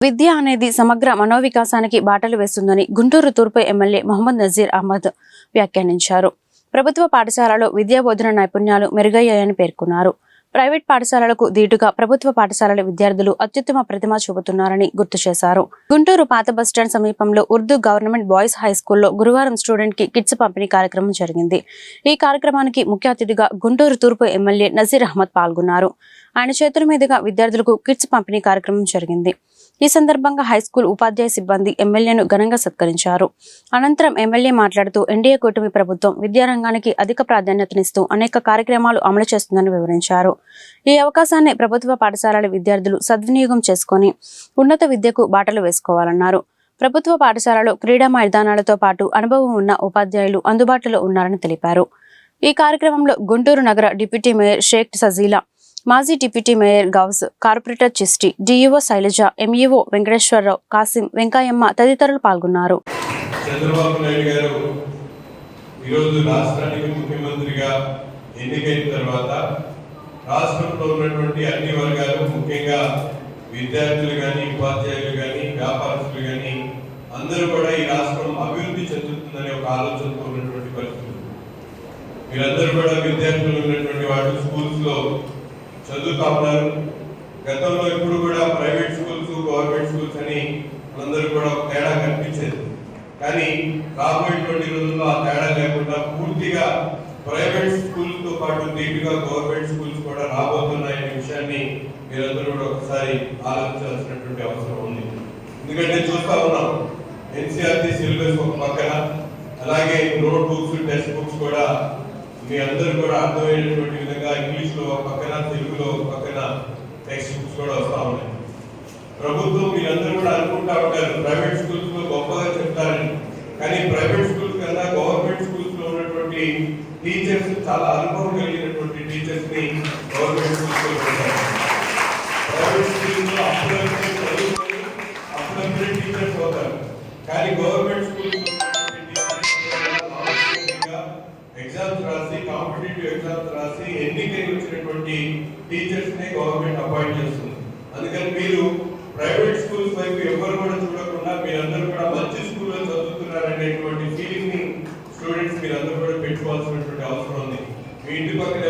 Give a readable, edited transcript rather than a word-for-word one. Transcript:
విద్య అనేది సమగ్ర మనోవికాసానికి బాటలు వేస్తుందని గుంటూరు తూర్పు ఎమ్మెల్యే మొహమ్మద్ నజీర్ అహ్మద్ వ్యాఖ్యానించారు. ప్రభుత్వ పాఠశాలలో విద్యా బోధన నైపుణ్యాలు మెరుగయ్యాయని పేర్కొన్నారు. ప్రైవేట్ పాఠశాలలకు దీటుగా ప్రభుత్వ పాఠశాలల విద్యార్థులు అత్యుత్తమ ప్రతిమ చూపుతున్నారని గుర్తు చేశారు. గుంటూరు పాత బస్టాండ్ సమీపంలో ఉర్దూ గవర్నమెంట్ బాయ్స్ హై స్కూల్లో గురువారం స్టూడెంట్ కి కిట్స్ పంపిణీ కార్యక్రమం జరిగింది. ఈ కార్యక్రమానికి ముఖ్య అతిథిగా గుంటూరు తూర్పు ఎమ్మెల్యే నజీర్ అహ్మద్ పాల్గొన్నారు. ఆయన చేతుల మీదుగా విద్యార్థులకు కిట్స్ పంపిణీ కార్యక్రమం జరిగింది. ఈ సందర్భంగా హైస్కూల్ ఉపాధ్యాయ సిబ్బంది ఎమ్మెల్యేను ఘనంగా సత్కరించారు. అనంతరం ఎమ్మెల్యే మాట్లాడుతూ ఎన్డీఏ కూటమి ప్రభుత్వం విద్యారంగానికి అధిక ప్రాధాన్యతనిస్తూ అనేక కార్యక్రమాలు అమలు చేస్తుందని వివరించారు. ఈ అవకాశాన్ని ప్రభుత్వ పాఠశాలల విద్యార్థులు సద్వినియోగం చేసుకుని ఉన్నత విద్యకు బాటలు వేసుకోవాలన్నారు. ప్రభుత్వ పాఠశాలలో క్రీడా మైదానాలతో పాటు అనుభవం ఉన్న ఉపాధ్యాయులు అందుబాటులో ఉన్నారని తెలిపారు. ఈ కార్యక్రమంలో గుంటూరు నగర డిప్యూటీ మేయర్ షేక్ సజీలా, మాజీ deputy mayor Ghouse, corporator Chishti, DEO Shailaja, MEO Venkateswararao, Kasim, Venkayamma తదితరులు పాల్గొన్నారు. చంద్రబాబు నాయుడు గారు ఈరోజు రాష్ట్రానికి ముఖ్యమంత్రిగా ఎన్నికైన తర్వాత రాష్ట్రంలో ఉన్నటువంటి అన్ని వర్గాలు, ముఖ్యంగా విద్యార్థులు కానీ, ఉపాధ్యాయులు కానీ, వ్యాపారస్తులు కానీ అందరూ కూడా ఈ రాష్ట్రం అభివృద్ధి చెందుతుందనే ఒక ఆలోచనతో ఉన్నటువంటి పరిస్థితులు. మీరందరూ కూడా విద్యార్థులు ఉన్నటువంటి వాళ్ళు స్కూల్స్ లో చదువుతా ఉన్నారు. గతంలో ఇప్పుడు కూడా ప్రైవేట్ స్కూల్స్, గవర్నమెంట్ స్కూల్స్ అని అందరూ కూడా తేడా కనిపించేది. కానీ రాబోయేటువంటి రోజుల్లో ఆ తేడా లేకుండా పూర్తిగా ప్రైవేట్ స్కూల్స్ తో పాటు దీటుగా గవర్నమెంట్ స్కూల్స్ కూడా రాబోతున్నాయనే విషయాన్ని మీరందరూ కూడా ఒకసారి ఆలోచించాల్సినటువంటి అవసరం ఉంది. ఎందుకంటే చూస్తా ఉన్నాం, ఎన్సీఆర్టీ సిలబస్ ఒక పక్కన, అలాగే నోట్ బుక్స్, టెక్స్ట్ బుక్స్ కూడా మీ అందరూ కూడా అర్థమయ్యేటువంటి విధంగా ఇంగ్లీష్ లో ఒక పక్కన, తెలుగులో ఒక పక్కన టెక్స్ట్ బుక్స్ కూడా వస్తూ ఉన్నాయి. ప్రభుత్వం మీరందరూ కూడా అనుకుంటా ఉంటారు ప్రైవేట్ స్కూల్స్ లో గొప్పగా చెప్తారని. కానీ ప్రైవేట్ స్కూల్స్ కన్నా గవర్నమెంట్ స్కూల్స్ లో ఉన్నటువంటి టీచర్స్ చాలా అనుభవం కలిగినటువంటి టీచర్స్ ని గవర్నమెంట్ స్కూల్స్ లో పెట్టారు. ప్రైవేట్ స్కూల్స్ లో అప్పుడప్పుడే టీచర్స్ అవుతారు. కానీ గవర్నమెంట్ స్కూల్స్ ఎగ్జామ్స్ రాసి, కాంపిటేటివ్ ఎగ్జామ్స్ రాసి ఎన్నికై వచ్చినటువంటి టీచర్స్ ని గవర్నమెంట్ అపాయింట్ చేస్తుంది. అందుకని మీరు ప్రైవేట్ స్కూల్స్ వైపు ఎవరు కూడా చూడకుండా మీరందరూ కూడా మంచి స్కూల్లో చదువుతున్నారనేటువంటి ఫీలింగ్ ని స్టూడెంట్స్ మీరందరూ కూడా పెట్టుకోవాల్సినటువంటి అవసరం ఉంది. మీ ఇంటి పక్కన